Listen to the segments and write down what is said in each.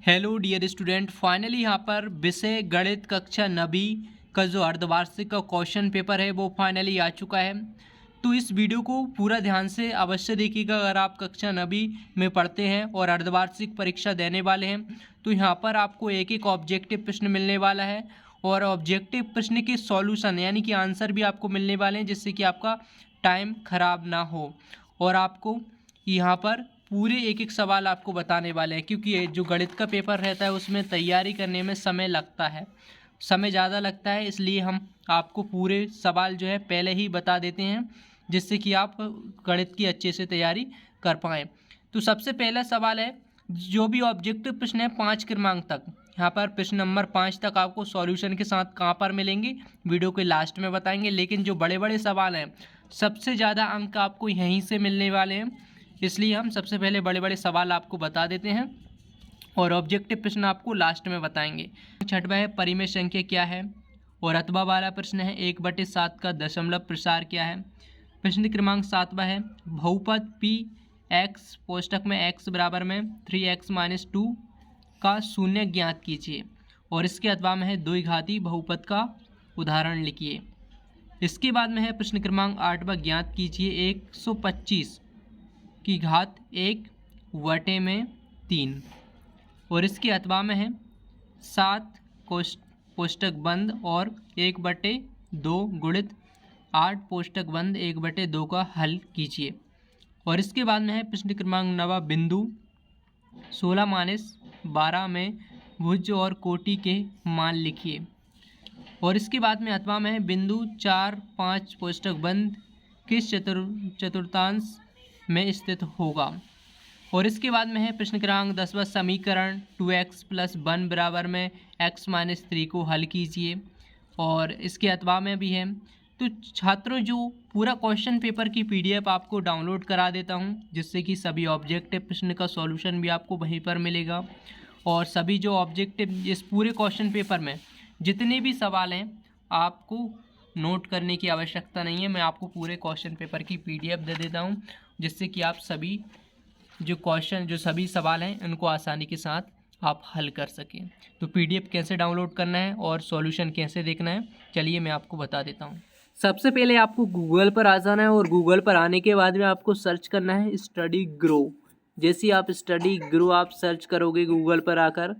Hello dear student, finally यहाँ पर विषय गणित कक्षा 9वीं का जो अर्धवार्षिक का क्वेश्चन पेपर है वो फाइनली आ चुका है। तो इस वीडियो को पूरा ध्यान से अवश्य देखिएगा। अगर आप कक्षा 9वीं में पढ़ते हैं और अर्धवार्षिक परीक्षा देने वाले हैं तो यहाँ पर आपको एक एक ऑब्जेक्टिव प्रश्न मिलने वाला है और ऑब्जेक्टिव प्रश्न के सॉल्यूशन यानी कि आंसर भी आपको मिलने वाले हैं, जिससे कि आपका टाइम खराब ना हो। और आपको यहाँ पर पूरे एक एक सवाल आपको बताने वाले हैं, क्योंकि ये जो गणित का पेपर रहता है उसमें तैयारी करने में समय लगता है, समय ज़्यादा लगता है। इसलिए हम आपको पूरे सवाल जो है पहले ही बता देते हैं, जिससे कि आप गणित की अच्छे से तैयारी कर पाएँ। तो सबसे पहला सवाल है, जो भी ऑब्जेक्टिव प्रश्न है 5 क्रमांक तक, यहाँ पर प्रश्न नंबर 5 तक आपको सॉल्यूशन के साथ कहाँ पर मिलेंगे वीडियो के लास्ट में बताएंगे। लेकिन जो बड़े बड़े सवाल हैं सबसे ज़्यादा अंक आपको यहीं से मिलने वाले हैं, इसलिए हम सबसे पहले बड़े बड़े सवाल आपको बता देते हैं और ऑब्जेक्टिव प्रश्न आपको लास्ट में बताएंगे। छठवा है, परिमेय संख्या क्या है। और अथवा वाला प्रश्न है 1/7 का दशमलव प्रसार क्या है। प्रश्न क्रमांक 7वां है, बहुपद पी एक्स कोष्टक में x बराबर में 3x-2 का शून्य ज्ञात कीजिए। और इसके अथवा में है द्विघाती बहुपद का उदाहरण लिखिए। इसके बाद में है प्रश्न क्रमांक 8वां, ज्ञात कीजिए 125 की घात 1/3। और इसके अथवा में है 7 कोष्टक बंद और 1/2 गुणित 8 कोष्टक बंद 1/2 का हल कीजिए। और इसके बाद में है प्रश्न क्रमांक 9, बिंदु 16-12 में भुज और कोटि के मान लिखिए। और इसके बाद में अथवा में है बिंदु 4-5 कोष्टक बंद किस चतुर्थांश में स्थित होगा। और इसके बाद में है प्रश्न क्रमांक 10वां, समीकरण 2x + 1 बराबर में x-3 को हल कीजिए। और इसके अथवा में भी है। तो छात्रों, जो पूरा क्वेश्चन पेपर की PDF आपको डाउनलोड करा देता हूं, जिससे कि सभी ऑब्जेक्टिव प्रश्न का सॉल्यूशन भी आपको वहीं पर मिलेगा। और सभी जो ऑब्जेक्टिव इस पूरे क्वेश्चन पेपर में जितने भी सवाल हैं आपको नोट करने की आवश्यकता नहीं है। मैं आपको पूरे क्वेश्चन पेपर की PDF दे देता हूं, जिससे कि आप सभी जो सभी सवाल हैं उनको आसानी के साथ आप हल कर सकें। तो PDF कैसे डाउनलोड करना है और सॉल्यूशन कैसे देखना है, चलिए मैं आपको बता देता हूं। सबसे पहले आपको गूगल पर आ जाना है और गूगल पर आने के बाद में आपको सर्च करना है स्टडी ग्रो। जैसे आप स्टडी ग्रो आप सर्च करोगे गूगल पर आकर,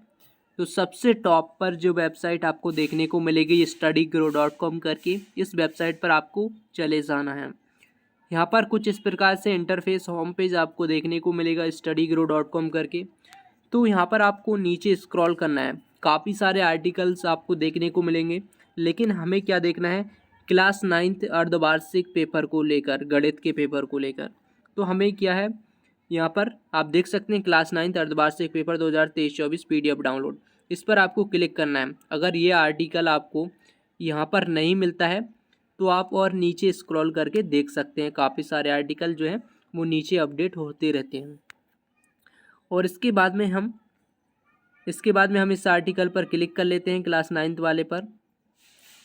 तो सबसे टॉप पर जो वेबसाइट आपको देखने को मिलेगी studygrow.com करके, इस वेबसाइट पर आपको चले जाना है। यहाँ पर कुछ इस प्रकार से इंटरफेस होम पेज आपको देखने को मिलेगा studygrow.com करके। तो यहाँ पर आपको नीचे स्क्रॉल करना है, काफ़ी सारे आर्टिकल्स आपको देखने को मिलेंगे। लेकिन हमें क्या देखना है, क्लास 9th अर्धवार्षिक पेपर को लेकर, गणित के पेपर को लेकर। तो हमें क्या है, यहाँ पर आप देख सकते हैं क्लास 9th अर्धवार्षिक पेपर 2023-24 PDF डाउनलोड, इस पर आपको क्लिक करना है। अगर ये आर्टिकल आपको यहाँ पर नहीं मिलता है तो आप और नीचे स्क्रॉल करके देख सकते हैं, काफ़ी सारे आर्टिकल जो हैं वो नीचे अपडेट होते रहते हैं। और इसके बाद में हम इस आर्टिकल पर क्लिक कर लेते हैं, क्लास 9th वाले पर।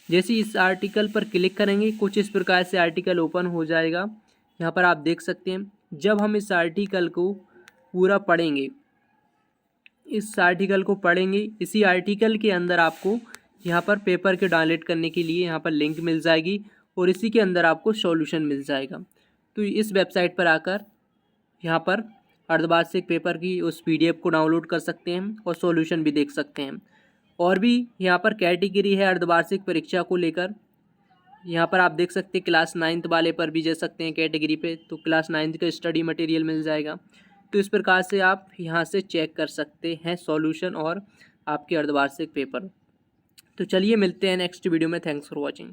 जैसे इस आर्टिकल पर क्लिक करेंगे कुछ इस प्रकार से आर्टिकल ओपन हो जाएगा। यहाँ पर आप देख सकते हैं, जब हम इस आर्टिकल को पूरा पढ़ेंगे, इसी आर्टिकल के अंदर आपको यहाँ पर पेपर के डाउनलोड करने के लिए यहाँ पर लिंक मिल जाएगी और इसी के अंदर आपको सॉल्यूशन मिल जाएगा। तो इस वेबसाइट पर आकर यहाँ पर अर्धवार्षिक पेपर की उस PDF को डाउनलोड कर सकते हैं और सॉल्यूशन भी देख सकते हैं। और भी यहाँ पर कैटेगरी है अर्धवार्षिक परीक्षा को लेकर, यहाँ पर आप देख सकते हैं क्लास 9th वाले पर भी जा सकते हैं कैटेगरी पे, तो क्लास 9th का स्टडी मटेरियल मिल जाएगा। तो इस प्रकार से आप यहाँ से चेक कर सकते हैं सॉल्यूशन और आपके अर्धवार्षिक पेपर। तो चलिए मिलते हैं नेक्स्ट वीडियो में। Thanks for watching.